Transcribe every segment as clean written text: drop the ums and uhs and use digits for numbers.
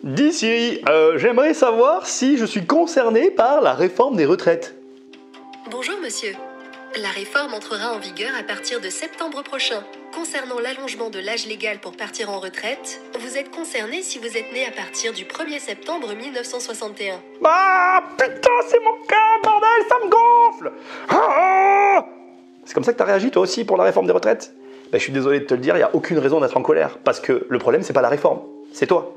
Dis Siri, j'aimerais savoir si je suis concerné par la réforme des retraites. Bonjour monsieur. La réforme entrera en vigueur à partir de septembre prochain. Concernant l'allongement de l'âge légal pour partir en retraite, vous êtes concerné si vous êtes né à partir du 1er septembre 1961. Ah putain, c'est mon cas, bordel, ça me gonfle. C'est comme ça que t'as réagi toi aussi pour la réforme des retraites? Je suis désolé de te le dire, il n'y a aucune raison d'être en colère. Parce que le problème, c'est pas la réforme, c'est toi.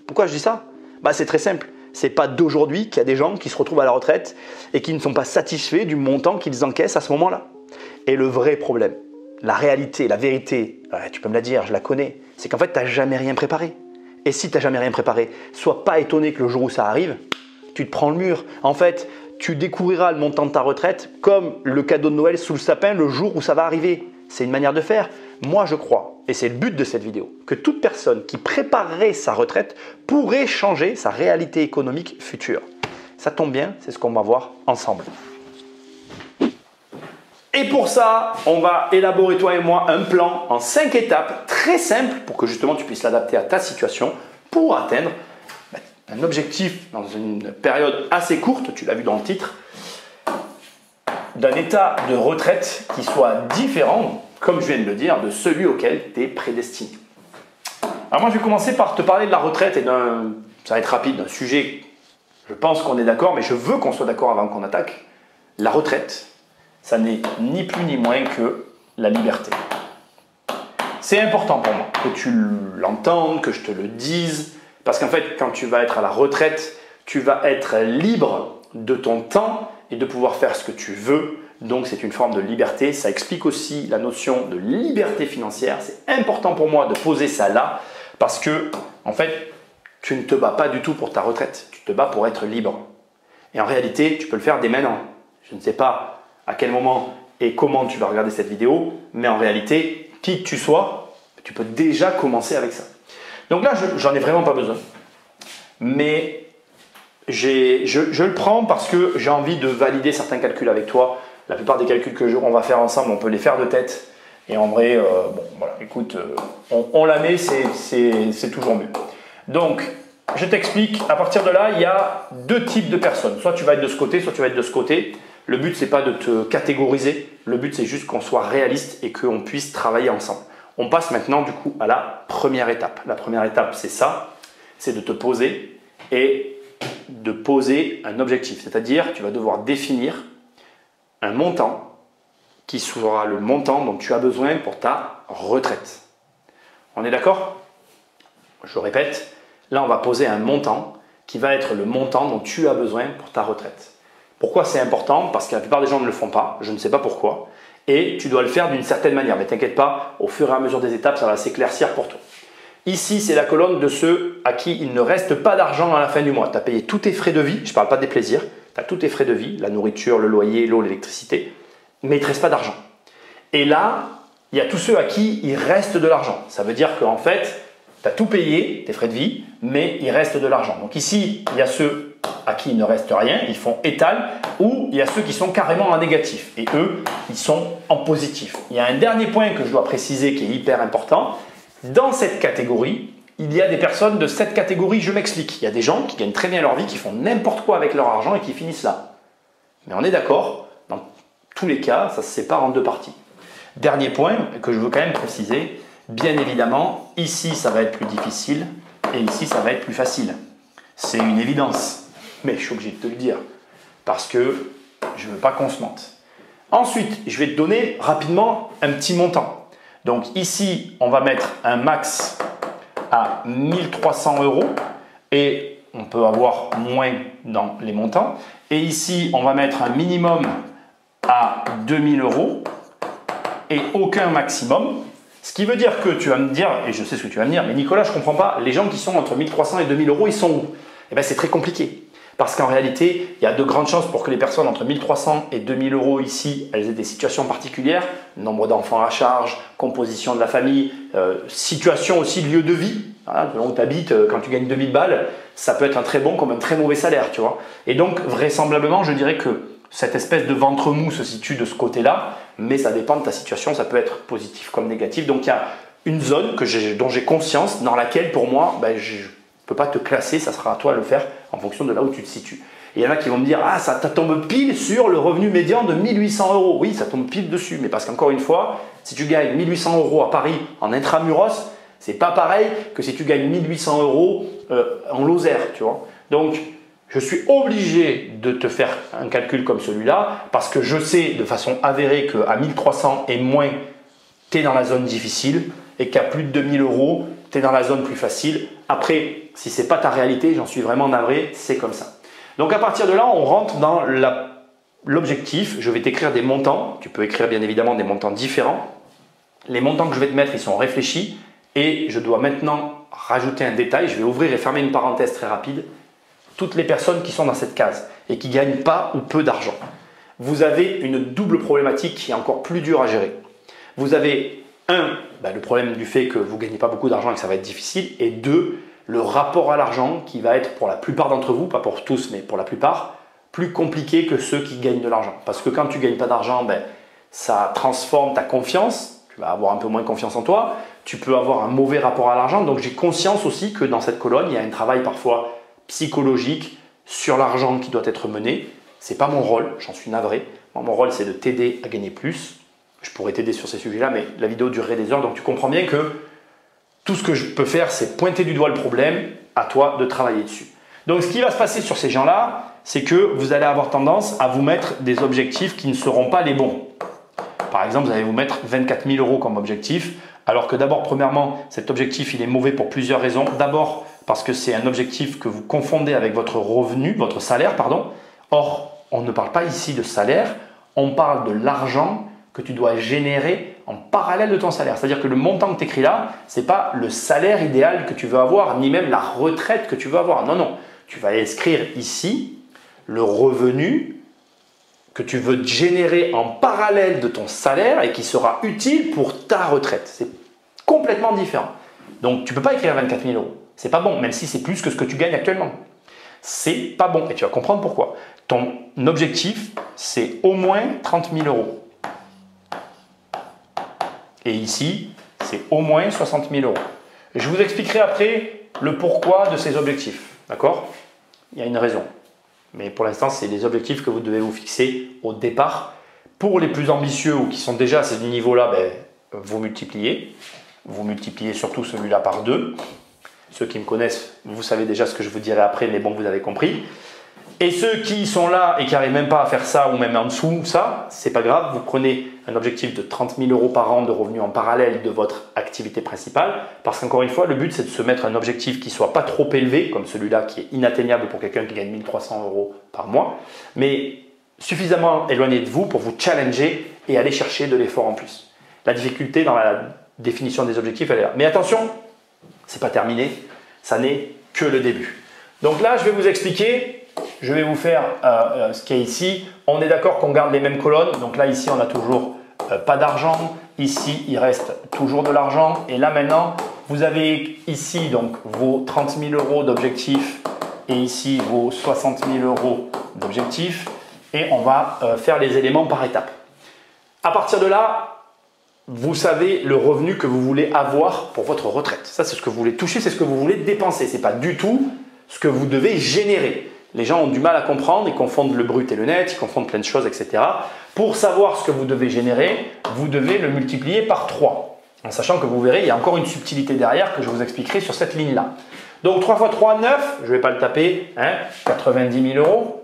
Pourquoi je dis ça? C'est très simple. C'est pas d'aujourd'hui qu'il y a des gens qui se retrouvent à la retraite et qui ne sont pas satisfaits du montant qu'ils encaissent à ce moment-là. Et le vrai problème, la réalité, la vérité, tu peux me la dire, je la connais, c'est qu'en fait, tu n'as jamais rien préparé. Et si tu n'as jamais rien préparé, sois pas étonné que le jour où ça arrive, tu te prends le mur. En fait, tu découvriras le montant de ta retraite comme le cadeau de Noël sous le sapin le jour où ça va arriver. C'est une manière de faire. Moi, je crois, et c'est le but de cette vidéo, que toute personne qui préparerait sa retraite pourrait changer sa réalité économique future. Ça tombe bien, c'est ce qu'on va voir ensemble. Et pour ça, on va élaborer, toi et moi, un plan en 5 étapes très simples pour que justement tu puisses l'adapter à ta situation pour atteindre un objectif dans une période assez courte, tu l'as vu dans le titre, d'un état de retraite qui soit différent, comme je viens de le dire, de celui auquel tu es prédestiné. Alors moi, je vais commencer par te parler de la retraite et ça va être rapide, d'un sujet, je pense qu'on est d'accord, mais je veux qu'on soit d'accord avant qu'on attaque. La retraite, ça n'est ni plus ni moins que la liberté. C'est important pour moi que tu l'entendes, que je te le dise, parce qu'en fait, quand tu vas être à la retraite, tu vas être libre de ton temps et de pouvoir faire ce que tu veux. Donc, c'est une forme de liberté. Ça explique aussi la notion de liberté financière. C'est important pour moi de poser ça là parce que, en fait, tu ne te bats pas du tout pour ta retraite. Tu te bats pour être libre. Et en réalité, tu peux le faire dès maintenant. Je ne sais pas à quel moment et comment tu vas regarder cette vidéo, mais en réalité, qui que tu sois, tu peux déjà commencer avec ça. Donc là, j'en ai vraiment pas besoin. Mais je le prends parce que j'ai envie de valider certains calculs avec toi. La plupart des calculs on va faire ensemble, on peut les faire de tête. Et en vrai, bon, voilà, écoute, on la met, c'est toujours mieux. Donc, je t'explique, à partir de là, il y a deux types de personnes. Soit tu vas être de ce côté, soit tu vas être de ce côté. Le but, c'est pas de te catégoriser. Le but, c'est juste qu'on soit réaliste et qu'on puisse travailler ensemble. On passe maintenant, du coup, à la première étape. La première étape, c'est ça. C'est de te poser et de poser un objectif. C'est-à-dire, tu vas devoir définir un montant qui sera le montant dont tu as besoin pour ta retraite. On est d'accord? Je répète, là on va poser un montant qui va être le montant dont tu as besoin pour ta retraite. Pourquoi c'est important? Parce que la plupart des gens ne le font pas, je ne sais pas pourquoi, et tu dois le faire d'une certaine manière. Mais t'inquiète pas, au fur et à mesure des étapes, ça va s'éclaircir pour toi. Ici, c'est la colonne de ceux à qui il ne reste pas d'argent à la fin du mois. Tu as payé tous tes frais de vie, je ne parle pas des plaisirs, tu as tous tes frais de vie, la nourriture, le loyer, l'eau, l'électricité, mais il ne te reste pas d'argent. Et là, il y a tous ceux à qui il reste de l'argent. Ça veut dire qu'en fait, tu as tout payé, tes frais de vie, mais il reste de l'argent. Donc ici, il y a ceux à qui il ne reste rien, ils font étal, ou il y a ceux qui sont carrément en négatif. Et eux, ils sont en positif. Il y a un dernier point que je dois préciser qui est hyper important. Dans cette catégorie, il y a des personnes de cette catégorie, je m'explique. Il y a des gens qui gagnent très bien leur vie, qui font n'importe quoi avec leur argent et qui finissent là. Mais on est d'accord, dans tous les cas, ça se sépare en deux parties. Dernier point que je veux quand même préciser, bien évidemment, ici ça va être plus difficile et ici ça va être plus facile. C'est une évidence, mais je suis obligé de te le dire parce que je ne veux pas qu'on se mente. Ensuite, je vais te donner rapidement un petit montant. Donc ici, on va mettre un max à 1300 € et on peut avoir moins dans les montants. Et ici, on va mettre un minimum à 2000 € et aucun maximum. Ce qui veut dire que tu vas me dire, et je sais ce que tu vas me dire, mais Nicolas, je ne comprends pas, les gens qui sont entre 1300 et 2000 €, ils sont où? Eh bien, c'est très compliqué. Parce qu'en réalité, il y a de grandes chances pour que les personnes entre 1300 et 2000 € ici, elles aient des situations particulières, nombre d'enfants à charge, composition de la famille, situation aussi, lieu de vie. Voilà, où tu habites, quand tu gagnes 2000 balles, ça peut être un très bon comme un très mauvais salaire, tu vois. Et donc, vraisemblablement, je dirais que cette espèce de ventre mou se situe de ce côté-là, mais ça dépend de ta situation, ça peut être positif comme négatif. Donc, il y a une zone dont j'ai conscience, dans laquelle, pour moi, ne peux pas te classer, ça sera à toi de le faire en fonction de là où tu te situes. Et il y en a qui vont me dire, ah, ça tombe pile sur le revenu médian de 1800 euros. Oui, ça tombe pile dessus, mais parce qu'encore une fois, si tu gagnes 1800 euros à Paris en intramuros, c'est pas pareil que si tu gagnes 1800 euros en Lozère, tu vois. Donc, je suis obligé de te faire un calcul comme celui-là parce que je sais de façon avérée qu'à 1300 et moins, tu es dans la zone difficile et qu'à plus de 2000 euros, tu es dans la zone plus facile. Après, si ce n'est pas ta réalité, j'en suis vraiment navré, c'est comme ça. Donc à partir de là, on rentre dans l'objectif. Je vais t'écrire des montants. Tu peux écrire bien évidemment des montants différents. Les montants que je vais te mettre, ils sont réfléchis et je dois maintenant rajouter un détail. Je vais ouvrir et fermer une parenthèse très rapide. Toutes les personnes qui sont dans cette case et qui ne gagnent pas ou peu d'argent, vous avez une double problématique qui est encore plus dure à gérer. Vous avez le problème du fait que vous ne gagnez pas beaucoup d'argent et que ça va être difficile, et deux, le rapport à l'argent qui va être pour la plupart d'entre vous, pas pour tous mais pour la plupart, plus compliqué que ceux qui gagnent de l'argent. Parce que quand tu ne gagnes pas d'argent, ça transforme ta confiance, tu vas avoir un peu moins confiance en toi, tu peux avoir un mauvais rapport à l'argent. Donc j'ai conscience aussi que dans cette colonne, il y a un travail parfois psychologique sur l'argent qui doit être mené. Ce n'est pas mon rôle, j'en suis navré. Mon rôle, c'est de t'aider à gagner plus. Je pourrais t'aider sur ces sujets-là, mais la vidéo durerait des heures, donc tu comprends bien que tout ce que je peux faire, c'est pointer du doigt le problème, à toi de travailler dessus. Donc ce qui va se passer sur ces gens-là, c'est que vous allez avoir tendance à vous mettre des objectifs qui ne seront pas les bons. Par exemple, vous allez vous mettre 24 000 euros comme objectif, alors que d'abord, premièrement, cet objectif, il est mauvais pour plusieurs raisons. D'abord, parce que c'est un objectif que vous confondez avec votre revenu, votre salaire, pardon. Or, on ne parle pas ici de salaire, on parle de l'argent que tu dois générer en parallèle de ton salaire. C'est-à-dire que le montant que tu écris là, ce n'est pas le salaire idéal que tu veux avoir, ni même la retraite que tu veux avoir. Non, non. Tu vas inscrire ici le revenu que tu veux générer en parallèle de ton salaire et qui sera utile pour ta retraite. C'est complètement différent. Donc, tu ne peux pas écrire 24 000 euros. C'est pas bon, même si c'est plus que ce que tu gagnes actuellement. C'est pas bon et tu vas comprendre pourquoi. Ton objectif, c'est au moins 30 000 euros. Et ici, c'est au moins 60 000 euros. Je vous expliquerai après le pourquoi de ces objectifs. D'accord? Il y a une raison. Mais pour l'instant, c'est des objectifs que vous devez vous fixer au départ. Pour les plus ambitieux ou qui sont déjà à ce niveau-là, vous multipliez. Vous multipliez surtout celui-là par 2. Ceux qui me connaissent, vous savez déjà ce que je vous dirai après, mais bon, vous avez compris. Et ceux qui sont là et qui n'arrivent même pas à faire ça ou même en dessous, ça, c'est pas grave. Vous prenez un objectif de 30 000 euros par an de revenus en parallèle de votre activité principale. Parce qu'encore une fois, le but, c'est de se mettre un objectif qui ne soit pas trop élevé, comme celui-là qui est inatteignable pour quelqu'un qui gagne 1300 euros par mois, mais suffisamment éloigné de vous pour vous challenger et aller chercher de l'effort en plus. La difficulté dans la définition des objectifs, elle est là. Mais attention, ce n'est pas terminé, ça n'est que le début. Donc là, je vais vous expliquer. Je vais vous faire ce qu'il y a ici. On est d'accord qu'on garde les mêmes colonnes. Donc là, ici, on a toujours pas d'argent. Ici, il reste toujours de l'argent. Et là, maintenant, vous avez ici donc vos 30 000 euros d'objectifs et ici vos 60 000 euros d'objectifs. Et on va faire les éléments par étapes. À partir de là, vous savez le revenu que vous voulez avoir pour votre retraite. Ça, c'est ce que vous voulez toucher, c'est ce que vous voulez dépenser. Ce n'est pas du tout ce que vous devez générer. Les gens ont du mal à comprendre, ils confondent le brut et le net, ils confondent plein de choses, etc. Pour savoir ce que vous devez générer, vous devez le multiplier par 3. En sachant que vous verrez, il y a encore une subtilité derrière que je vous expliquerai sur cette ligne-là. Donc 3 x 3, 9, je ne vais pas le taper, 90 000 euros.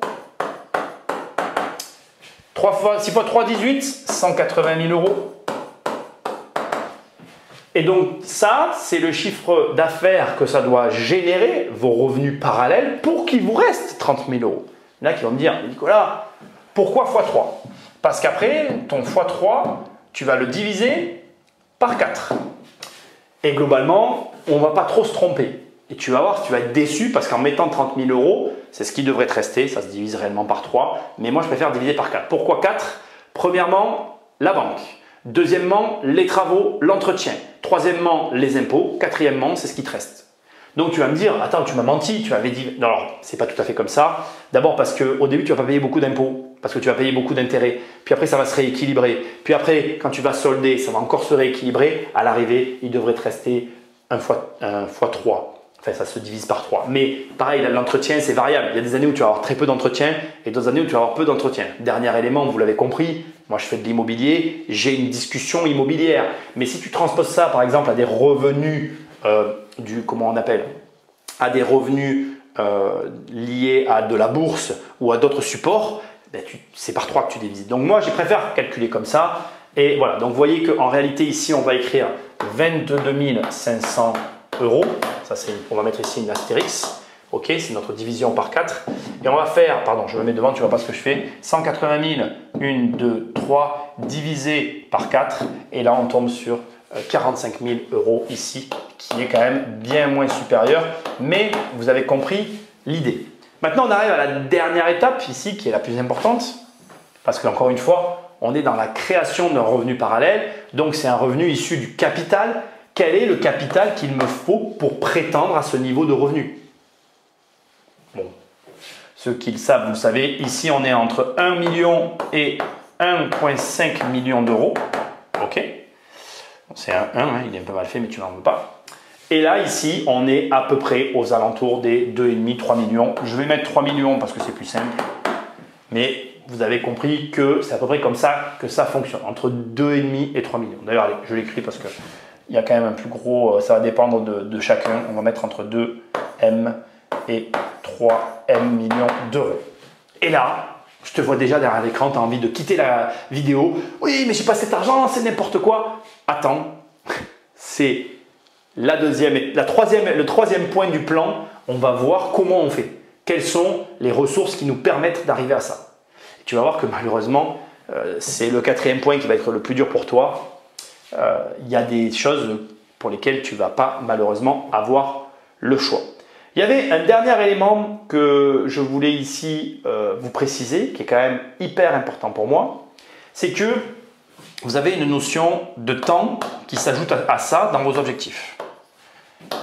6 x 3, 18, 180 000 euros. Et donc ça, c'est le chiffre d'affaires que ça doit générer, vos revenus parallèles, pour qu'il vous reste 30 000 euros. Il y en a qui vont me dire, Nicolas, pourquoi x3? Parce qu'après, ton x3, tu vas le diviser par 4. Et globalement, on ne va pas trop se tromper. Et tu vas voir, tu vas être déçu parce qu'en mettant 30 000 euros, c'est ce qui devrait te rester, ça se divise réellement par 3. Mais moi, je préfère diviser par 4. Pourquoi 4? Premièrement, la banque. Deuxièmement, les travaux, l'entretien. Troisièmement, les impôts. Quatrièmement, c'est ce qui te reste. Donc tu vas me dire, attends, tu m'as menti, tu m'avais dit… Non, alors, c'est pas tout à fait comme ça. D'abord parce qu'au début, tu vas pas payer beaucoup d'impôts, parce que tu vas payer beaucoup d'intérêts. Puis après, ça va se rééquilibrer. Puis après, quand tu vas solder, ça va encore se rééquilibrer. À l'arrivée, il devrait te rester un fois 3. Enfin, ça se divise par 3. Mais pareil, l'entretien, c'est variable. Il y a des années où tu vas avoir très peu d'entretien et d'autres années où tu vas avoir peu d'entretien. Dernier élément, vous l'avez compris, moi je fais de l'immobilier, j'ai une discussion immobilière. Mais si tu transposes ça, par exemple, à des revenus comment on appelle, à des revenus liés à de la bourse ou à d'autres supports, ben c'est par 3 que tu divises. Donc moi, je préfère calculer comme ça. Et voilà, donc vous voyez qu'en réalité, ici, on va écrire 22 500 €. Ça, on va mettre ici une astérix. Ok, c'est notre division par 4. Et on va faire, pardon, je me mets devant, tu ne vois pas ce que je fais. 180 000, 1, 2, 3, divisé par 4. Et là, on tombe sur 45 000 € ici, qui est quand même bien moins supérieur. Mais vous avez compris l'idée. Maintenant, on arrive à la dernière étape ici, qui est la plus importante. Parce qu'encore une fois, on est dans la création d'un revenu parallèle. Donc, c'est un revenu issu du capital. Quel est le capital qu'il me faut pour prétendre à ce niveau de revenu? Bon, ceux qui le savent, vous le savez, ici on est entre 1 million et 1,5 million d'euros. Ok, c'est un 1, hein, il est un peu mal fait, mais tu n'en veux pas. Et là, ici, on est à peu près aux alentours des 2,5-3 millions. Je vais mettre 3 millions parce que c'est plus simple. Mais vous avez compris que c'est à peu près comme ça que ça fonctionne, entre 2,5 et 3 millions. D'ailleurs, allez, je l'écris parce que il y a quand même un plus gros, ça va dépendre de chacun. On va mettre entre 2M et 3M millions d'euros. Et là, je te vois déjà derrière l'écran, tu as envie de quitter la vidéo. Oui, mais j'ai pas cet argent, c'est n'importe quoi. Attends, c'est le troisième point du plan. On va voir comment on fait. Quelles sont les ressources qui nous permettent d'arriver à ça. Et tu vas voir que malheureusement, c'est le 4e point qui va être le plus dur pour toi. Il y a des choses pour lesquelles tu ne vas pas malheureusement avoir le choix. Il y avait un dernier élément que je voulais ici vous préciser, qui est quand même hyper important pour moi, c'est que vous avez une notion de temps qui s'ajoute à ça dans vos objectifs.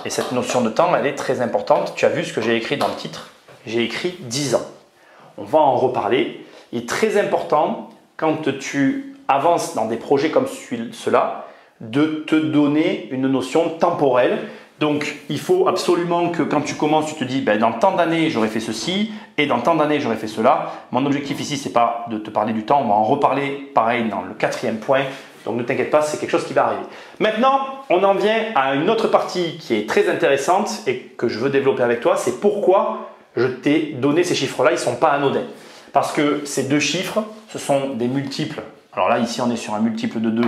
Et cette notion de temps, elle est très importante. Tu as vu ce que j'ai écrit dans le titre, j'ai écrit 10 ans. On va en reparler. Il est très important quand tu avance dans des projets comme cela, de te donner une notion temporelle. Donc, il faut absolument que quand tu commences, tu te dis dans tant d'années, j'aurais fait ceci et dans tant d'années, j'aurais fait cela. Mon objectif ici, ce n'est pas de te parler du temps. On va en reparler pareil dans le 4e point. Donc, ne t'inquiète pas, c'est quelque chose qui va arriver. Maintenant, on en vient à une autre partie qui est très intéressante et que je veux développer avec toi. C'est pourquoi je t'ai donné ces chiffres-là. Ils ne sont pas anodins. Parce que ces deux chiffres, ce sont des multiples. Alors là, ici, on est sur un multiple de 2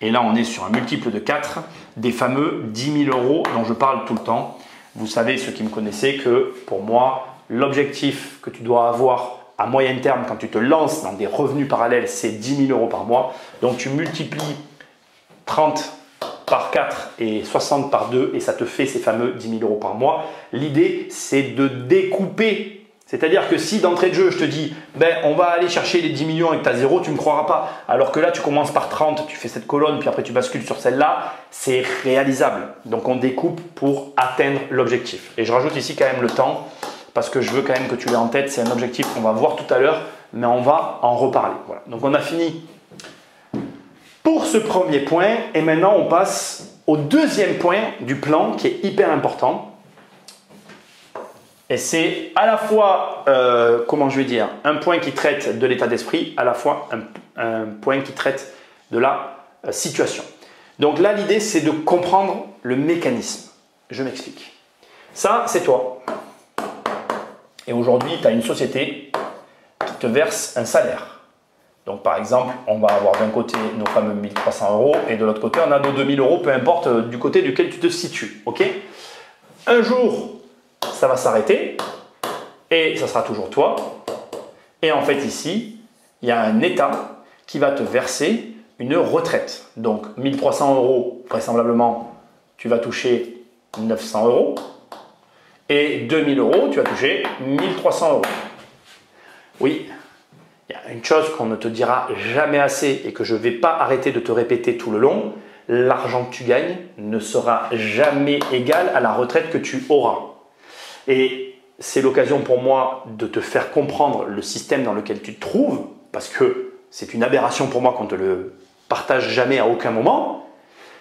et là, on est sur un multiple de 4, des fameux 10 000 € dont je parle tout le temps. Vous savez, ceux qui me connaissaient, que pour moi, l'objectif que tu dois avoir à moyen terme quand tu te lances dans des revenus parallèles, c'est 10 000 € par mois. Donc, tu multiplies 30 par 4 et 60 par 2 et ça te fait ces fameux 10 000 € par mois. L'idée, c'est de découper. C'est-à-dire que si d'entrée de jeu, je te dis, on va aller chercher les 10 millions et que tu as 0, tu ne me croiras pas. Alors que là, tu commences par 30, tu fais cette colonne, puis après tu bascules sur celle-là, c'est réalisable. Donc on découpe pour atteindre l'objectif. Et je rajoute ici quand même le temps, parce que je veux quand même que tu l'aies en tête. C'est un objectif qu'on va voir tout à l'heure, mais on va en reparler. Voilà. Donc on a fini pour ce premier point. Et maintenant, on passe au deuxième point du plan qui est hyper important. Et c'est à la fois, comment je vais dire, un point qui traite de l'état d'esprit, à la fois un point qui traite de la situation. Donc là, l'idée, c'est de comprendre le mécanisme. Je m'explique. Ça, c'est toi. Et aujourd'hui, tu as une société qui te verse un salaire. Donc par exemple, on va avoir d'un côté nos fameux 1 300 € et de l'autre côté, on a nos 2 000 € peu importe du côté duquel tu te situes. Ok ? Un jour, ça va s'arrêter et ça sera toujours toi. Et en fait ici, il y a un État qui va te verser une retraite. Donc 1 300 €, vraisemblablement, tu vas toucher 900 € et 2 000 €, tu vas toucher 1 300 €. Oui, il y a une chose qu'on ne te dira jamais assez et que je ne vais pas arrêter de te répéter tout le long. L'argent que tu gagnes ne sera jamais égal à la retraite que tu auras. Et c'est l'occasion pour moi de te faire comprendre le système dans lequel tu te trouves, parce que c'est une aberration pour moi qu'on ne te le partage jamais à aucun moment.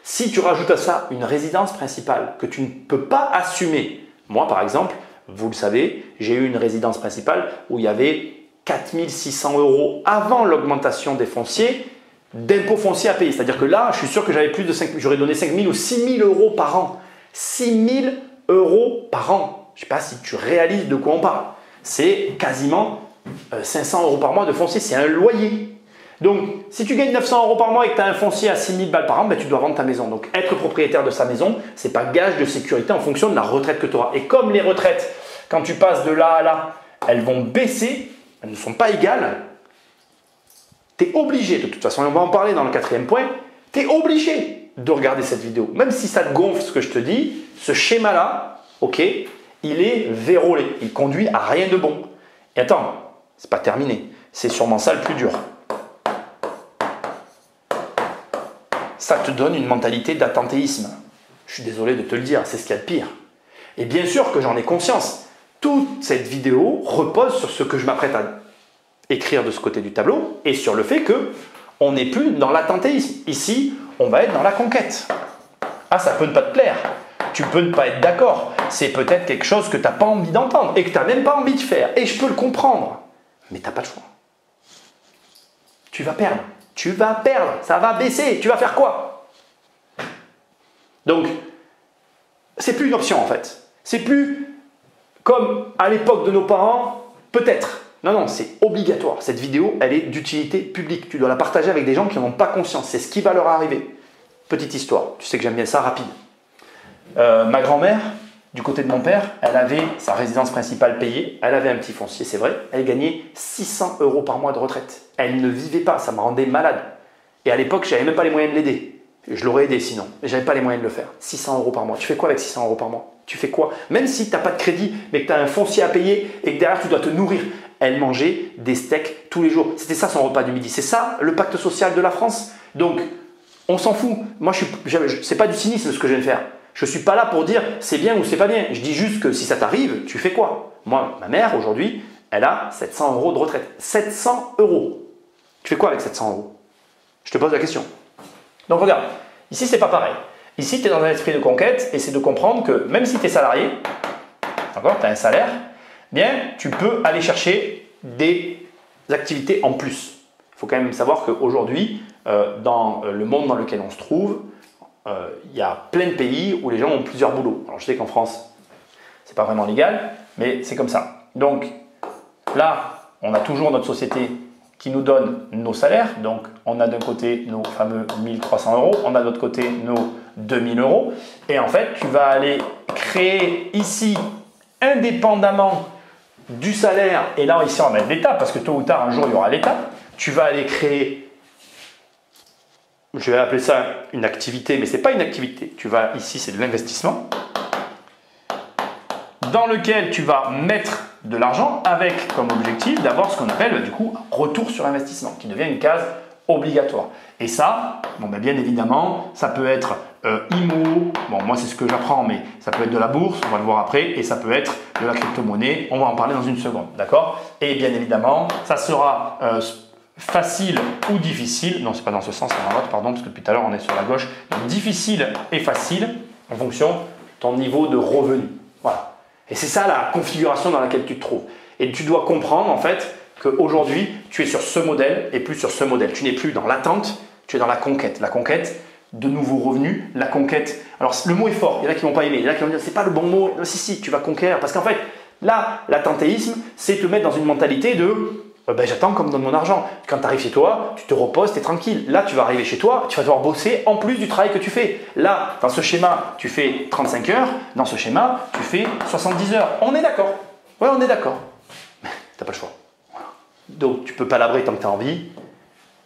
Si tu rajoutes à ça une résidence principale que tu ne peux pas assumer, moi par exemple, vous le savez, j'ai eu une résidence principale où il y avait 4 600 € avant l'augmentation des fonciers, d'impôts fonciers à payer. C'est-à-dire que là, je suis sûr que j'avais plus de 5 000, j'aurais donné 5 000 ou 6 000 € par an. 6 000 € par an. Je ne sais pas si tu réalises de quoi on parle. C'est quasiment 500 € par mois de foncier, c'est un loyer. Donc, si tu gagnes 900 € par mois et que tu as un foncier à 6 000 balles par an, ben, tu dois vendre ta maison. Donc, être propriétaire de sa maison, ce n'est pas gage de sécurité en fonction de la retraite que tu auras. Et comme les retraites, quand tu passes de là à là, elles vont baisser, elles ne sont pas égales, tu es obligé, de toute façon, on va en parler dans le 4e point, tu es obligé de regarder cette vidéo. Même si ça te gonfle ce que je te dis, ce schéma-là, ok, il est vérolé, il conduit à rien de bon. Et attends, c'est pas terminé, c'est sûrement ça le plus dur. Ça te donne une mentalité d'attentéisme. Je suis désolé de te le dire, c'est ce qu'il y a de pire. Et bien sûr que j'en ai conscience. Toute cette vidéo repose sur ce que je m'apprête à écrire de ce côté du tableau et sur le fait qu'on n'est plus dans l'attentéisme. Ici, on va être dans la conquête. Ah, ça peut ne pas te plaire. Tu peux ne pas être d'accord. C'est peut-être quelque chose que tu n'as pas envie d'entendre et que tu n'as même pas envie de faire. Et je peux le comprendre. Mais tu n'as pas le choix. Tu vas perdre. Tu vas perdre. Ça va baisser. Tu vas faire quoi? Donc, c'est plus une option en fait. C'est plus comme à l'époque de nos parents, peut-être. Non, non, c'est obligatoire. Cette vidéo, elle est d'utilité publique. Tu dois la partager avec des gens qui n'en ont pas conscience. C'est ce qui va leur arriver. Petite histoire. Tu sais que j'aime bien ça, rapide. Ma grand-mère, du côté de mon père, elle avait sa résidence principale payée. Elle avait un petit foncier, c'est vrai. Elle gagnait 600 € par mois de retraite. Elle ne vivait pas. Ça me rendait malade. Et à l'époque, je n'avais même pas les moyens de l'aider. Je l'aurais aidé sinon, mais je n'avais pas les moyens de le faire. 600 € par mois. Tu fais quoi avec 600 € par mois? Tu fais quoi? Même si tu n'as pas de crédit, mais que tu as un foncier à payer et que derrière tu dois te nourrir. Elle mangeait des steaks tous les jours. C'était ça son repas du midi. C'est ça le pacte social de la France. Donc, on s'en fout. Moi, c'est pas du cynisme ce que je viens de faire. Je ne suis pas là pour dire c'est bien ou c'est pas bien. Je dis juste que si ça t'arrive, tu fais quoi? Moi, ma mère, aujourd'hui, elle a 700 € de retraite. 700 €. Tu fais quoi avec 700 €? Je te pose la question. Donc regarde, ici c'est pas pareil. Ici tu es dans un esprit de conquête et c'est de comprendre que même si tu es salarié, d'accord, tu as un salaire, bien tu peux aller chercher des activités en plus. Il faut quand même savoir qu'aujourd'hui, dans le monde dans lequel on se trouve, il y a plein de pays où les gens ont plusieurs boulots. Alors je sais qu'en France, c'est pas vraiment légal, mais c'est comme ça. Donc là, on a toujours notre société qui nous donne nos salaires. Donc, on a d'un côté nos fameux 1 300 €, on a de l'autre côté nos 2 000 €. Et en fait, tu vas aller créer ici, indépendamment du salaire, et là, ici, on va mettre l'étape, parce que tôt ou tard, un jour, il y aura l'étape. Tu vas aller créer, je vais appeler ça une activité, mais ce n'est pas une activité. Ici, c'est de l'investissement, dans lequel tu vas mettre de l'argent avec comme objectif d'avoir ce qu'on appelle du coup un retour sur investissement qui devient une case obligatoire. Et ça, bon, ben bien évidemment, ça peut être IMO, bon moi c'est ce que j'apprends, mais ça peut être de la bourse, on va le voir après, et ça peut être de la crypto-monnaie, on va en parler dans une seconde, d'accord? Et bien évidemment, ça sera facile ou difficile, non c'est pas dans ce sens, c'est dans l'autre, pardon, parce que depuis tout à l'heure on est sur la gauche, donc difficile et facile en fonction de ton niveau de revenu. Voilà. Et c'est ça la configuration dans laquelle tu te trouves. Et tu dois comprendre en fait qu'aujourd'hui, tu es sur ce modèle et plus sur ce modèle. Tu n'es plus dans l'attente, tu es dans la conquête. La conquête de nouveaux revenus, la conquête. Alors le mot est fort, il y en a qui ne vont pas aimer, il y en a qui vont dire c'est pas le bon mot. Non, si, tu vas conquérir. Parce qu'en fait, là, l'attentéisme, c'est te mettre dans une mentalité de j'attends qu'on me donne mon argent. Quand tu arrives chez toi, tu te reposes, tu es tranquille. Là, tu vas arriver chez toi, tu vas devoir bosser en plus du travail que tu fais. Là, dans ce schéma, tu fais 35 heures. Dans ce schéma, tu fais 70 heures. On est d'accord. Ouais, on est d'accord. Mais tu n'as pas le choix. Voilà. Donc, tu peux pas palabrer tant que tu as envie. Tu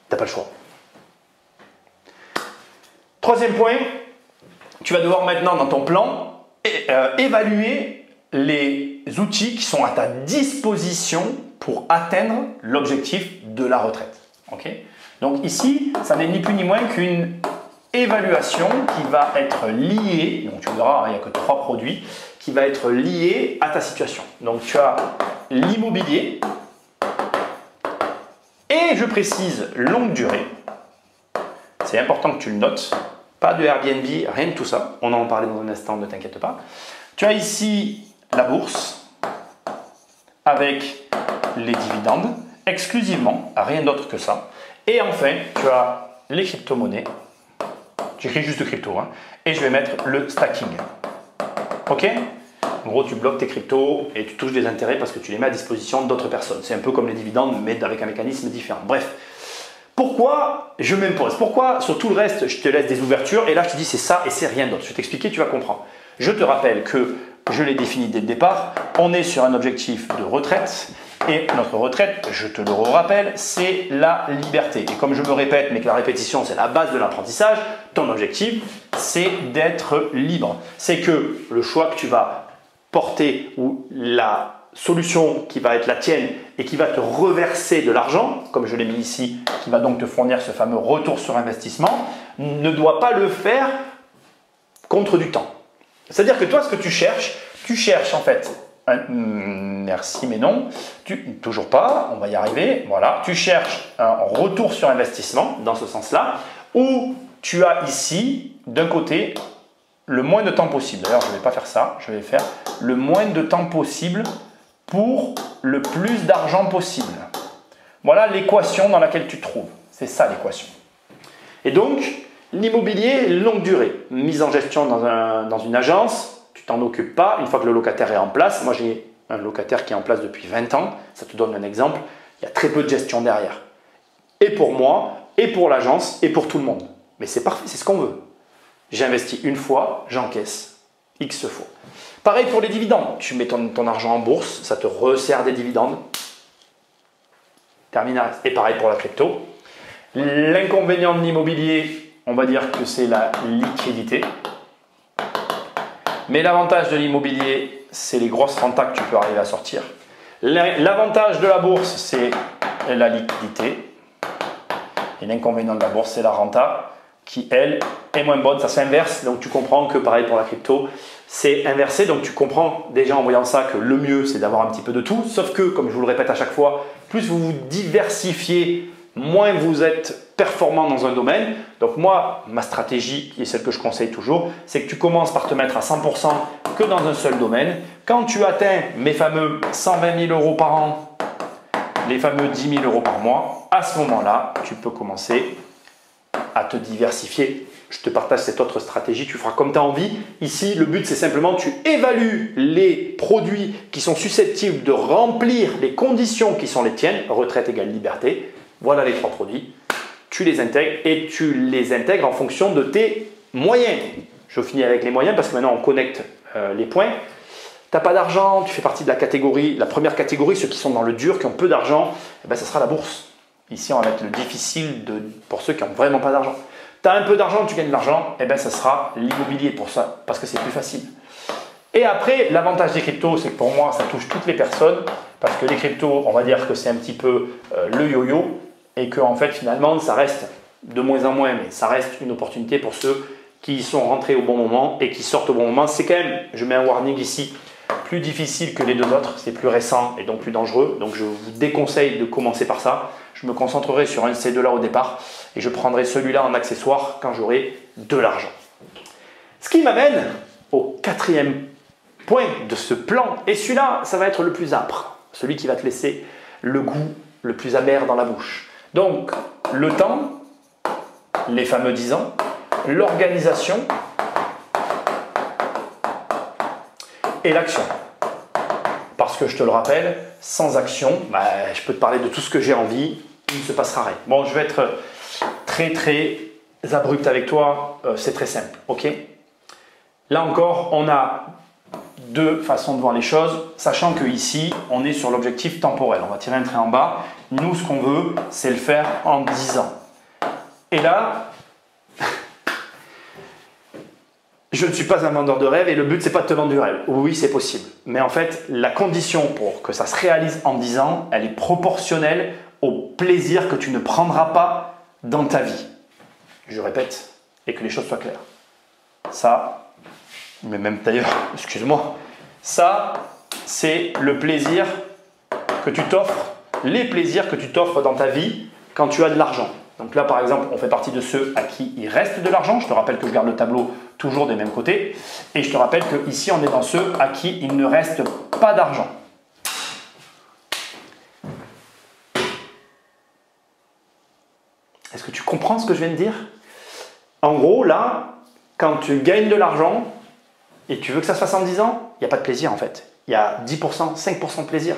n'as pas le choix. Troisième point, tu vas devoir maintenant dans ton plan évaluer les outils qui sont à ta disposition pour atteindre l'objectif de la retraite. Okay. Donc ici, ça n'est ni plus ni moins qu'une évaluation qui va être liée, donc tu verras, il n'y a que 3 produits, qui va être liée à ta situation. Donc tu as l'immobilier, et je précise longue durée, c'est important que tu le notes, pas de Airbnb, rien de tout ça. On en parlait dans un instant, ne t'inquiète pas. Tu as ici la bourse avec les dividendes, exclusivement, rien d'autre que ça. Et enfin, tu as les crypto-monnaies. J'écris juste crypto, hein, et je vais mettre le stacking. Ok? En gros, tu bloques tes cryptos et tu touches des intérêts parce que tu les mets à disposition d'autres personnes. C'est un peu comme les dividendes, mais avec un mécanisme différent. Bref, pourquoi je m'impose? Pourquoi sur tout le reste, je te laisse des ouvertures et là, je te dis c'est ça et c'est rien d'autre. Je vais t'expliquer, tu vas comprendre. Je te rappelle que je l'ai défini dès le départ. On est sur un objectif de retraite et notre retraite, je te le rappelle, c'est la liberté. Et comme je me répète, mais que la répétition, c'est la base de l'apprentissage, ton objectif, c'est d'être libre. C'est que le choix que tu vas porter ou la solution qui va être la tienne et qui va te reverser de l'argent, comme je l'ai mis ici, qui va donc te fournir ce fameux retour sur investissement, ne doit pas le faire contre du temps. C'est-à-dire que toi, ce que tu cherches en fait, merci mais non, toujours pas, on va y arriver, voilà, tu cherches un retour sur investissement dans ce sens-là, où tu as ici, d'un côté, le moins de temps possible. D'ailleurs, je ne vais pas faire ça, je vais faire le moins de temps possible pour le plus d'argent possible. Voilà l'équation dans laquelle tu te trouves. C'est ça l'équation. Et donc, l'immobilier longue durée, mise en gestion dans une agence, tu t'en occupes pas une fois que le locataire est en place. Moi, j'ai un locataire qui est en place depuis 20 ans. Ça te donne un exemple. Il y a très peu de gestion derrière. Et pour moi, et pour l'agence, et pour tout le monde. Mais c'est parfait, c'est ce qu'on veut. J'investis une fois, j'encaisse X fois. Pareil pour les dividendes. Tu mets ton argent en bourse, ça te resserre des dividendes. Terminal. Et pareil pour la crypto. L'inconvénient de l'immobilier, on va dire que c'est la liquidité. Mais l'avantage de l'immobilier, c'est les grosses rentas que tu peux arriver à sortir. L'avantage de la bourse, c'est la liquidité. Et l'inconvénient de la bourse, c'est la renta qui, elle, est moins bonne. Ça s'inverse. Donc, tu comprends que pareil pour la crypto, c'est inversé. Donc, tu comprends déjà en voyant ça que le mieux, c'est d'avoir un petit peu de tout. Sauf que, comme je vous le répète à chaque fois, plus vous vous diversifiez, moins vous êtes performant dans un domaine. Donc moi, ma stratégie, qui est celle que je conseille toujours, c'est que tu commences par te mettre à 100% que dans un seul domaine. Quand tu atteins mes fameux 120 000 € par an, les fameux 10 000 € par mois, à ce moment-là, tu peux commencer à te diversifier. Je te partage cette autre stratégie, tu feras comme tu as envie. Ici, le but, c'est simplement tu évalues les produits qui sont susceptibles de remplir les conditions qui sont les tiennes, retraite égale liberté. Voilà les 3 produits. Tu les intègres et tu les intègres en fonction de tes moyens. Je finis avec les moyens parce que maintenant on connecte les points. Tu n'as pas d'argent, tu fais partie de la première catégorie, ceux qui sont dans le dur, qui ont peu d'argent, eh ben, ça sera la bourse. Ici, on va mettre le difficile pour ceux qui n'ont vraiment pas d'argent. Tu as un peu d'argent, tu gagnes de l'argent, eh ben, ça sera l'immobilier pour ça, parce que c'est plus facile. Et après, l'avantage des cryptos, c'est que pour moi, ça touche toutes les personnes, parce que les cryptos, on va dire que c'est un petit peu le yo-yo, et que en fait, finalement, ça reste de moins en moins, mais ça reste une opportunité pour ceux qui sont rentrés au bon moment et qui sortent au bon moment. C'est quand même, je mets un warning ici, plus difficile que les deux autres, c'est plus récent et donc plus dangereux. Donc je vous déconseille de commencer par ça. Je me concentrerai sur un de ces deux-là au départ et je prendrai celui-là en accessoire quand j'aurai de l'argent. Ce qui m'amène au 4e point de ce plan, et celui-là, ça va être le plus âpre, celui qui va te laisser le goût le plus amer dans la bouche. Donc, le temps, les fameux 10 ans, l'organisation et l'action. Parce que je te le rappelle, sans action, je peux te parler de tout ce que j'ai envie, il ne se passera rien. Bon, je vais être très abrupt avec toi, c'est très simple, ok? Là encore, on a 2 façons de voir les choses, sachant que ici, on est sur l'objectif temporel. On va tirer un trait en bas. Nous, ce qu'on veut, c'est le faire en 10 ans. Et là, je ne suis pas un vendeur de rêve et le but, c'est pas de te vendre du rêve. Oui, c'est possible. Mais en fait, la condition pour que ça se réalise en 10 ans, elle est proportionnelle au plaisir que tu ne prendras pas dans ta vie. Je répète, et que les choses soient claires. Ça, mais même d'ailleurs, excuse-moi, ça, c'est le plaisir que tu t'offres, les plaisirs que tu t'offres dans ta vie quand tu as de l'argent. Donc là, par exemple, on fait partie de ceux à qui il reste de l'argent. Je te rappelle que je garde le tableau toujours des mêmes côtés. Et je te rappelle qu'ici, on est dans ceux à qui il ne reste pas d'argent. Est-ce que tu comprends ce que je viens de dire? En gros, là, quand tu gagnes de l'argent et tu veux que ça se fasse en 10 ans, il n'y a pas de plaisir en fait. Il y a 10%, 5% de plaisir.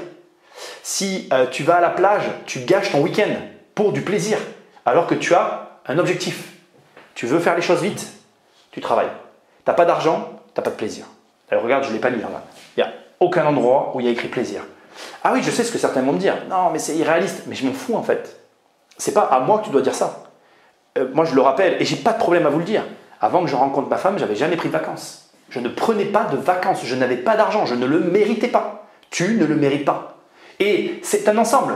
Si tu vas à la plage, tu gâches ton week-end pour du plaisir, alors que tu as un objectif. Tu veux faire les choses vite, tu travailles. Tu n'as pas d'argent, tu n'as pas de plaisir. Alors regarde, je ne l'ai pas mis là. Il n'y a aucun endroit où il y a écrit plaisir. Ah oui, je sais ce que certains vont me dire. Non, mais c'est irréaliste. Mais je m'en fous en fait. C'est pas à moi que tu dois dire ça. Moi, je le rappelle, et j'ai pas de problème à vous le dire. Avant que je rencontre ma femme, j'avais jamais pris de vacances. Je ne prenais pas de vacances. Je n'avais pas d'argent. Je ne le méritais pas. Tu ne le mérites pas. Et c'est un ensemble.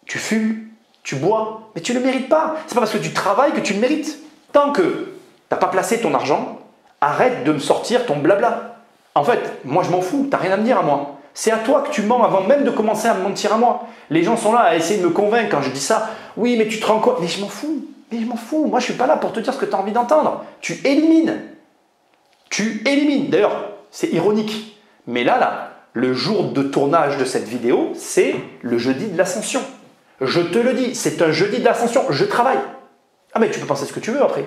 Tu fumes, tu bois, mais tu ne le mérites pas. C'est pas parce que tu travailles que tu le mérites. Tant que tu n'as pas placé ton argent, arrête de me sortir ton blabla. En fait, moi je m'en fous. Tu n'as rien à me dire à moi. C'est à toi que tu mens avant même de commencer à me mentir à moi. Les gens sont là à essayer de me convaincre quand je dis ça. Oui, mais tu te rends compte. Mais je m'en fous. Mais je m'en fous. Moi, je ne suis pas là pour te dire ce que tu as envie d'entendre. Tu élimines. Tu élimines. D'ailleurs, c'est ironique. Mais là, le jour de tournage de cette vidéo, c'est le jeudi de l'ascension. Je te le dis, c'est un jeudi de l'ascension. Je travaille. Ah, mais tu peux penser ce que tu veux après.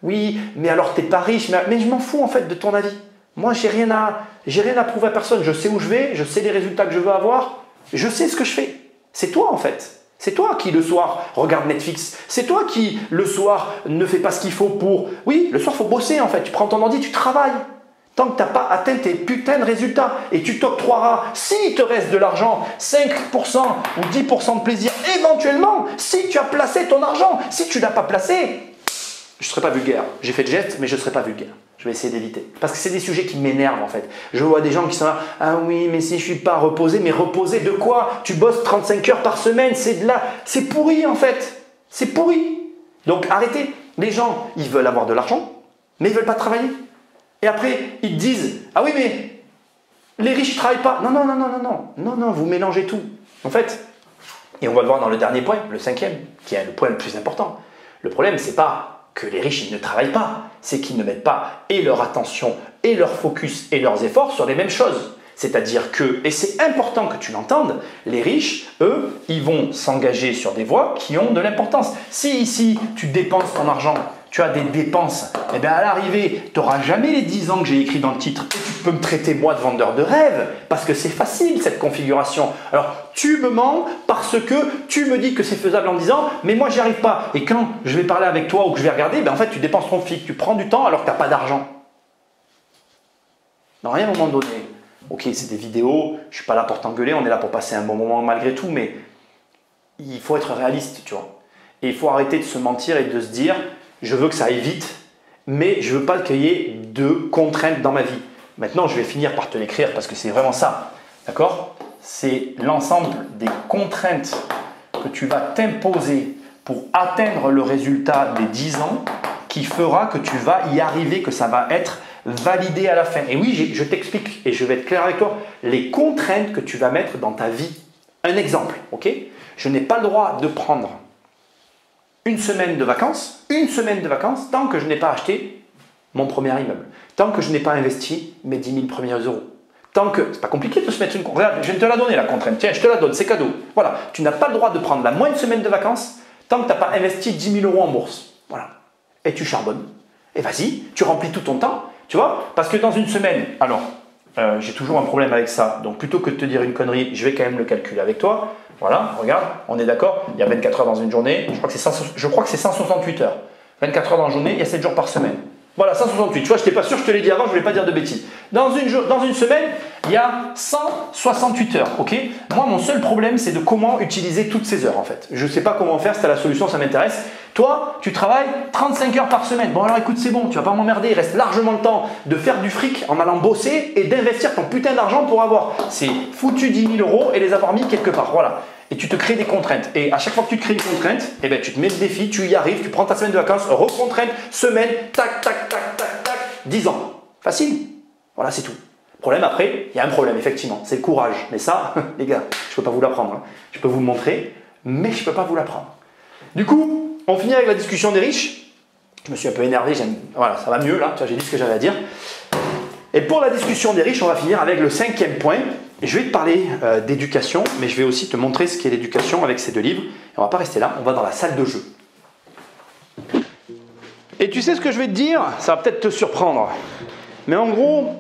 Oui, mais alors tu n'es pas riche. Mais je m'en fous en fait de ton avis. Moi, j'ai rien à prouver à personne. Je sais où je vais, je sais les résultats que je veux avoir, je sais ce que je fais. C'est toi en fait. C'est toi qui le soir regarde Netflix. C'est toi qui le soir ne fait pas ce qu'il faut pour... Oui, le soir il faut bosser en fait. Tu prends ton ordi, tu travailles. Tant que tu n'as pas atteint tes putains de résultats et tu t'octroieras, s'il te reste de l'argent, 5% ou 10% de plaisir, éventuellement, si tu as placé ton argent. Si tu ne l'as pas placé, je ne serai pas vulgaire. J'ai fait de gestes, mais je ne serai pas vulgaire. Je vais essayer d'éviter. Parce que c'est des sujets qui m'énervent en fait. Je vois des gens qui sont là, ah oui, mais si je ne suis pas reposé, mais reposé de quoi? Tu bosses 35 heures par semaine, c'est pourri en fait. C'est pourri. Donc arrêtez. Les gens, ils veulent avoir de l'argent, mais ils ne veulent pas travailler. Et après, ils te disent, ah oui, mais les riches ne travaillent pas. Non, vous mélangez tout. En fait, et on va le voir dans le dernier point, le 5e, qui est le point le plus important. Le problème, c'est pas que les riches ils ne travaillent pas, c'est qu'ils ne mettent pas et leur attention, et leur focus, et leurs efforts sur les mêmes choses. C'est-à-dire que, et c'est important que tu l'entendes, les riches, eux, ils vont s'engager sur des voies qui ont de l'importance. Si ici, tu dépenses ton argent, tu as des dépenses, eh bien à l'arrivée, tu n'auras jamais les 10 ans que j'ai écrit dans le titre et tu peux me traiter moi de vendeur de rêve parce que c'est facile cette configuration. Alors tu me mens parce que tu me dis que c'est faisable en 10 ans, mais moi j'y arrive pas. Et quand je vais parler avec toi ou que je vais regarder, ben en fait tu dépenses ton fric, tu prends du temps alors que tu n'as pas d'argent. Non, rien à un moment donné. Ok, c'est des vidéos, je ne suis pas là pour t'engueuler, on est là pour passer un bon moment malgré tout, mais il faut être réaliste, tu vois. Et il faut arrêter de se mentir et de se dire je veux que ça aille vite, mais je ne veux pas qu'il y ait de contraintes dans ma vie. Maintenant, je vais finir par te l'écrire parce que c'est vraiment ça. D'accord? C'est l'ensemble des contraintes que tu vas t'imposer pour atteindre le résultat des 10 ans qui fera que tu vas y arriver, que ça va être validé à la fin. Et oui, je t'explique et je vais être clair avec toi les contraintes que tu vas mettre dans ta vie. Un exemple, ok? Je n'ai pas le droit de prendre une semaine de vacances, tant que je n'ai pas acheté mon premier immeuble, tant que je n'ai pas investi mes 10 000 premiers euros. Tant que, c'est pas compliqué de se mettre une contrainte. Regarde, je viens de te la donner la contrainte. Tiens, je te la donne, c'est cadeau. Voilà, tu n'as pas le droit de prendre la moindre semaine de vacances tant que tu n'as pas investi 10 000 euros en bourse. Voilà. Et tu charbonnes. Et vas-y, tu remplis tout ton temps. Tu vois? Parce que dans une semaine, alors, j'ai toujours un problème avec ça. Donc plutôt que de te dire une connerie, je vais quand même le calculer avec toi. Voilà, regarde, on est d'accord, il y a 24 heures dans une journée, je crois que c'est 168 heures. 24 heures dans une journée, il y a 7 jours par semaine. Voilà, 168. Tu vois, je n'étais pas sûr, je te l'ai dit avant, je ne voulais pas dire de bêtises. Dans une semaine, il y a 168 heures, ok? Moi, mon seul problème, c'est de comment utiliser toutes ces heures, en fait. Je ne sais pas comment faire, si tu as la solution, ça m'intéresse. Toi, tu travailles 35 heures par semaine. Bon, alors écoute, c'est bon, tu ne vas pas m'emmerder. Il reste largement le temps de faire du fric en allant bosser et d'investir ton putain d'argent pour avoir ces foutus 10 000 euros et les avoir mis quelque part. Voilà. Et tu te crées des contraintes. Et à chaque fois que tu te crées une contrainte, eh ben, tu te mets le défi, tu y arrives, tu prends ta semaine de vacances, recontrainte, semaine, tac, tac, tac, tac, tac, 10 ans. Facile. Voilà, c'est tout. Problème après, il y a un problème, effectivement, c'est le courage. Mais ça, les gars, je ne peux pas vous l'apprendre. Hein. Je peux vous le montrer, mais je ne peux pas vous l'apprendre. Du coup, on finit avec la discussion des riches. Je me suis un peu énervé, voilà, ça va mieux là, j'ai dit ce que j'avais à dire. Et pour la discussion des riches, on va finir avec le 5e point. Je vais te parler d'éducation, mais je vais aussi te montrer ce qu'est l'éducation avec ces 2 livres. Et on ne va pas rester là, on va dans la salle de jeu. Et tu sais ce que je vais te dire? Ça va peut-être te surprendre. Mais en gros,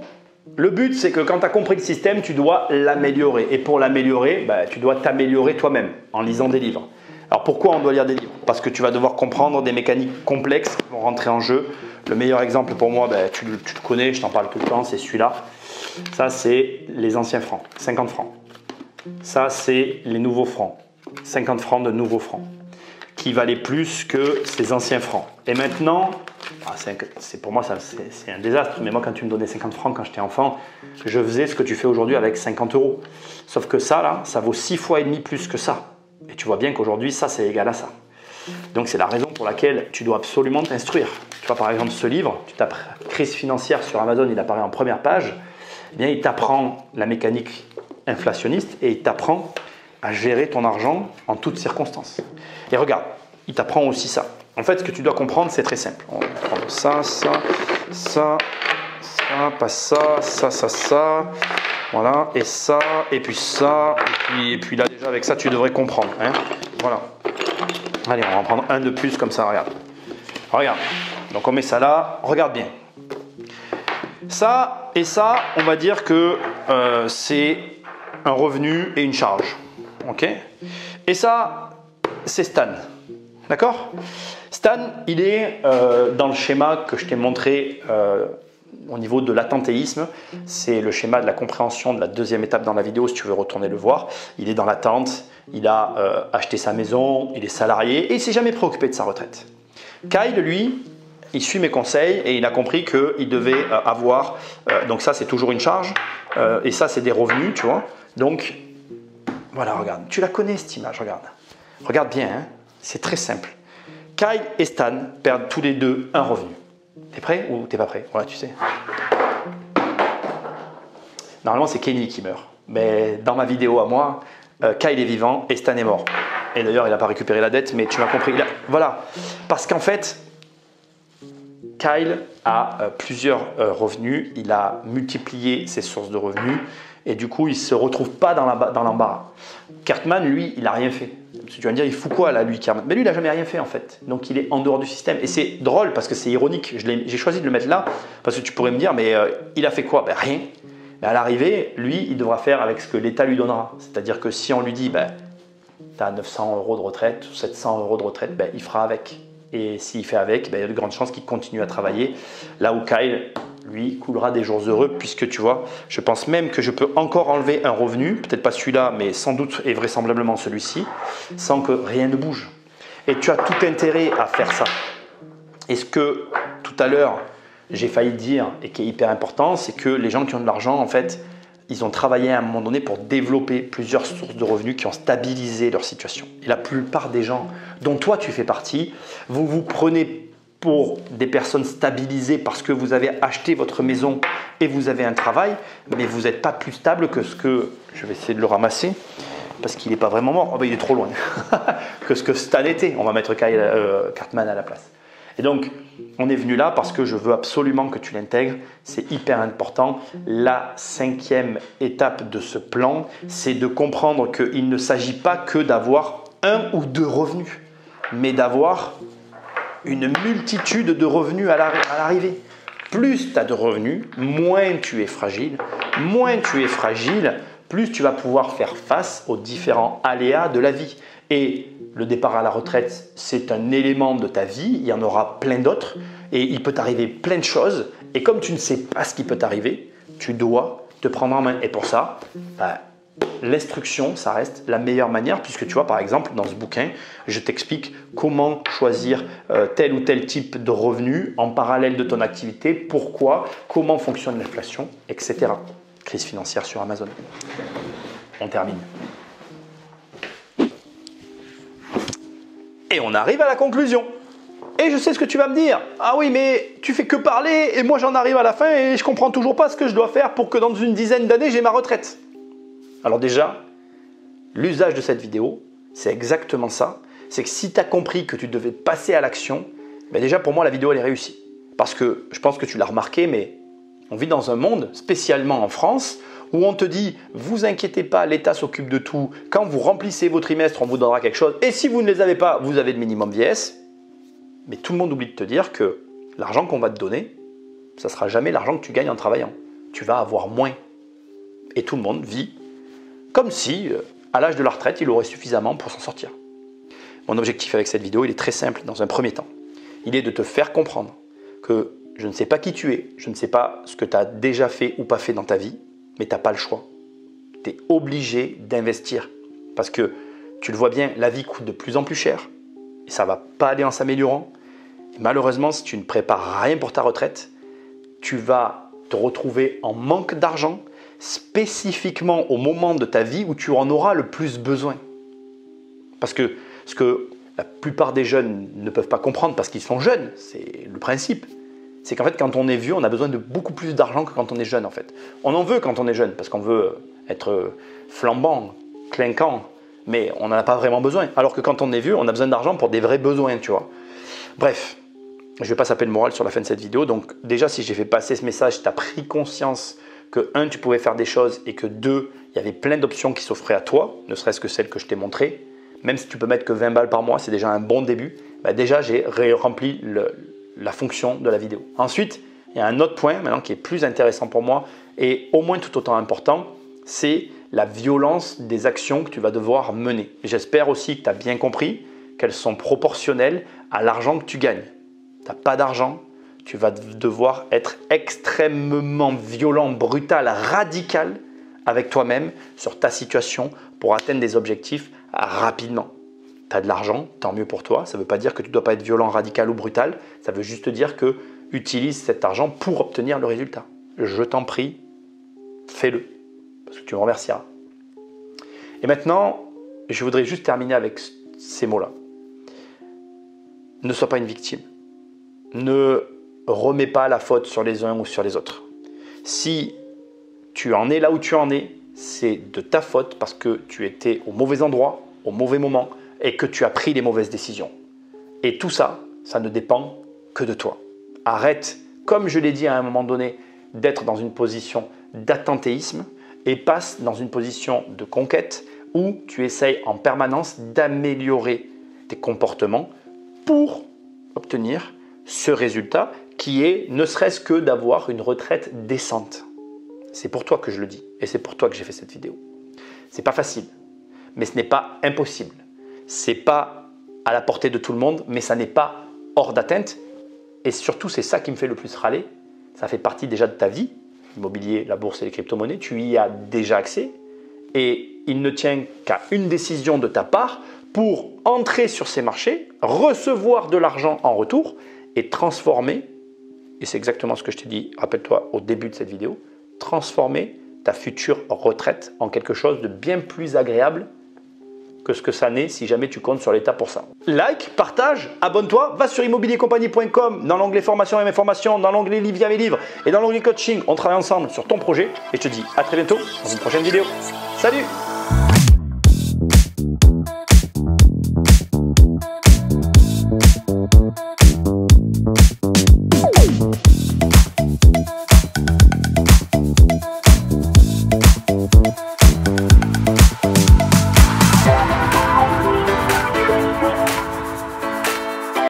le but, c'est que quand tu as compris le système, tu dois l'améliorer. Et pour l'améliorer, tu dois t'améliorer toi-même en lisant des livres. Alors pourquoi on doit lire des livres? Parce que tu vas devoir comprendre des mécaniques complexes qui vont rentrer en jeu. Le meilleur exemple pour moi, tu le connais, je t'en parle tout le temps, c'est celui-là. Ça, c'est les anciens francs, 50 francs. Ça, c'est les nouveaux francs, 50 francs de nouveaux francs, qui valaient plus que ces anciens francs. Et maintenant, pour moi, c'est un désastre. Mais moi, quand tu me donnais 50 francs quand j'étais enfant, je faisais ce que tu fais aujourd'hui avec 50 €. Sauf que ça, là, ça vaut 6,5 fois plus que ça. Et tu vois bien qu'aujourd'hui, ça, c'est égal à ça. Donc, c'est la raison pour laquelle tu dois absolument t'instruire. Tu vois, par exemple, ce livre, tu tapes crise financière sur Amazon, il apparaît en première page. Eh bien, il t'apprend la mécanique inflationniste et il t'apprend à gérer ton argent en toutes circonstances. Et regarde, il t'apprend aussi ça. En fait, ce que tu dois comprendre, c'est très simple. On va prendre ça, pas ça. Voilà, et ça, et puis ça, et puis là déjà avec ça, tu devrais comprendre. Hein. Voilà. Allez, on va en prendre un de plus comme ça, regarde. Regarde. Donc on met ça là, regarde bien. Ça et ça, on va dire que c'est un revenu et une charge. Ok? Et ça, c'est Stan. D'accord? Stan, il est dans le schéma que je t'ai montré au niveau de l'attentéisme. C'est le schéma de la compréhension de la 2e étape dans la vidéo, si tu veux retourner le voir. Il est dans l'attente, il a acheté sa maison, il est salarié et il ne s'est jamais préoccupé de sa retraite. Kyle, lui, il suit mes conseils et il a compris qu'il devait avoir, donc ça c'est toujours une charge, et ça c'est des revenus, tu vois. Donc, voilà, regarde, tu la connais cette image, regarde. Regarde bien, hein, c'est très simple. Kyle et Stan perdent tous les deux un revenu. T'es prêt ou t'es pas prêt? Voilà, tu sais. Normalement, c'est Kenny qui meurt. Mais dans ma vidéo à moi, Kyle est vivant et Stan est mort. Et d'ailleurs, il n'a pas récupéré la dette, mais tu m'as compris. Voilà. Parce qu'en fait, Kyle a plusieurs revenus. Il a multiplié ses sources de revenus. Et du coup, il ne se retrouve pas dans l'embarras. Cartman, lui, il n'a rien fait. Tu vas me dire, il fout quoi là, lui, Cartman? Mais lui, il n'a jamais rien fait en fait. Donc, il est en dehors du système. Et c'est drôle parce que c'est ironique. J'ai choisi de le mettre là parce que tu pourrais me dire, mais il a fait quoi? Ben, rien. Mais à l'arrivée, lui, il devra faire avec ce que l'État lui donnera. C'est-à-dire que si on lui dit, tu as 900 € de retraite ou 700 € de retraite, il fera avec. Et s'il fait avec, il y a de grandes chances qu'il continue à travailler. Là où Kyle, lui, coulera des jours heureux, puisque tu vois, je pense même que je peux encore enlever un revenu, peut-être pas celui-là, mais sans doute et vraisemblablement celui-ci, sans que rien ne bouge. Et tu as tout intérêt à faire ça. Et ce que tout à l'heure, j'ai failli dire et qui est hyper important, c'est que les gens qui ont de l'argent, en fait, ils ont travaillé à un moment donné pour développer plusieurs sources de revenus qui ont stabilisé leur situation. Et la plupart des gens, dont toi tu fais partie, vous vous prenez pour des personnes stabilisées parce que vous avez acheté votre maison et vous avez un travail, mais vous n'êtes pas plus stable que ce que, je vais essayer de le ramasser, parce qu'il n'est pas vraiment mort, il est trop loin, que ce que Stan était. On va mettre Cartman à la place. Et donc, on est venu là parce que je veux absolument que tu l'intègres. C'est hyper important. La 5e étape de ce plan, c'est de comprendre qu'il ne s'agit pas que d'avoir 1 ou 2 revenus, mais d'avoir une multitude de revenus à l'arrivée. Plus tu as de revenus, moins tu es fragile. Moins tu es fragile, plus tu vas pouvoir faire face aux différents aléas de la vie. Et le départ à la retraite, c'est un élément de ta vie. Il y en aura plein d'autres. Et il peut t'arriver plein de choses. Et comme tu ne sais pas ce qui peut t'arriver, tu dois te prendre en main. Et pour ça, l'instruction, ça reste la meilleure manière. Puisque tu vois, par exemple, dans ce bouquin, je t'explique comment choisir tel ou tel type de revenu en parallèle de ton activité. Pourquoi, comment fonctionne l'inflation, etc. Crise financière sur Amazon. On termine. Et on arrive à la conclusion. Et je sais ce que tu vas me dire. Ah oui, mais tu fais que parler et moi j'en arrive à la fin et je comprends toujours pas ce que je dois faire pour que dans une dizaine d'années j'ai ma retraite. Alors déjà, l'usage de cette vidéo, c'est exactement ça. c'est que si tu as compris que tu devais passer à l'action, ben déjà pour moi la vidéo elle est réussie. Parce que je pense que tu l'as remarqué, mais on vit dans un monde, spécialement en France, où on te dit « vous inquiétez pas, l'État s'occupe de tout, quand vous remplissez vos trimestres, on vous donnera quelque chose, et si vous ne les avez pas, vous avez le minimum vieillesse ». Mais tout le monde oublie de te dire que l'argent qu'on va te donner, ça ne sera jamais l'argent que tu gagnes en travaillant. Tu vas avoir moins. Et tout le monde vit comme si, à l'âge de la retraite, il aurait suffisamment pour s'en sortir. Mon objectif avec cette vidéo, il est très simple dans un premier temps. Il est de te faire comprendre que je ne sais pas qui tu es, je ne sais pas ce que tu as déjà fait ou pas fait dans ta vie, mais tu n'as pas le choix. Tu es obligé d'investir. Parce que, tu le vois bien, la vie coûte de plus en plus cher. Et ça ne va pas aller en s'améliorant. Et malheureusement, si tu ne prépares rien pour ta retraite, tu vas te retrouver en manque d'argent, spécifiquement au moment de ta vie où tu en auras le plus besoin. Parce que ce que la plupart des jeunes ne peuvent pas comprendre parce qu'ils sont jeunes, c'est le principe. C'est qu'en fait, quand on est vieux, on a besoin de beaucoup plus d'argent que quand on est jeune. En fait. On en veut quand on est jeune parce qu'on veut être flambant, clinquant, mais on n'en a pas vraiment besoin. Alors que quand on est vieux, on a besoin d'argent pour des vrais besoins, tu vois. Bref, je ne vais pas saper le moral sur la fin de cette vidéo. Donc déjà, si j'ai fait passer ce message, tu as pris conscience que 1, tu pouvais faire des choses et que 2, il y avait plein d'options qui s'offraient à toi, ne serait-ce que celles que je t'ai montrées. Même si tu peux mettre que 20 balles par mois, c'est déjà un bon début. Bah déjà, j'ai rempli la fonction de la vidéo. Ensuite, il y a un autre point maintenant qui est plus intéressant pour moi et au moins tout autant important, c'est la violence des actions que tu vas devoir mener. J'espère aussi que tu as bien compris qu'elles sont proportionnelles à l'argent que tu gagnes. Tu n'as pas d'argent, tu vas devoir être extrêmement violent, brutal, radical avec toi-même sur ta situation pour atteindre des objectifs rapidement. Tu as de l'argent, tant mieux pour toi. Ça ne veut pas dire que tu ne dois pas être violent, radical ou brutal. Ça veut juste dire que utilise cet argent pour obtenir le résultat. Je t'en prie, fais-le, parce que tu me remercieras. Et maintenant, je voudrais juste terminer avec ces mots-là. Ne sois pas une victime. Ne remets pas la faute sur les uns ou sur les autres. Si tu en es là où tu en es, c'est de ta faute parce que tu étais au mauvais endroit, au mauvais moment et que tu as pris les mauvaises décisions. Et tout ça, ça ne dépend que de toi. Arrête, comme je l'ai dit à un moment donné, d'être dans une position d'attentéisme et passe dans une position de conquête où tu essayes en permanence d'améliorer tes comportements pour obtenir ce résultat qui est ne serait-ce que d'avoir une retraite décente. C'est pour toi que je le dis et c'est pour toi que j'ai fait cette vidéo. C'est pas facile, mais ce n'est pas impossible. C'est pas à la portée de tout le monde, mais ça n'est pas hors d'atteinte. Et surtout, c'est ça qui me fait le plus râler. Ça fait partie déjà de ta vie. L'immobilier, la bourse et les crypto-monnaies, tu y as déjà accès. Et il ne tient qu'à une décision de ta part pour entrer sur ces marchés, recevoir de l'argent en retour et transformer, et c'est exactement ce que je t'ai dit, rappelle-toi au début de cette vidéo, transformer ta future retraite en quelque chose de bien plus agréable que ce que ça n'est si jamais tu comptes sur l'État pour ça. Like, partage, abonne-toi, va sur immobiliercompagnie.com dans l'onglet formation et mes formations, dans l'onglet livres via mes livres et dans l'onglet coaching. On travaille ensemble sur ton projet et je te dis à très bientôt dans une prochaine vidéo. Salut!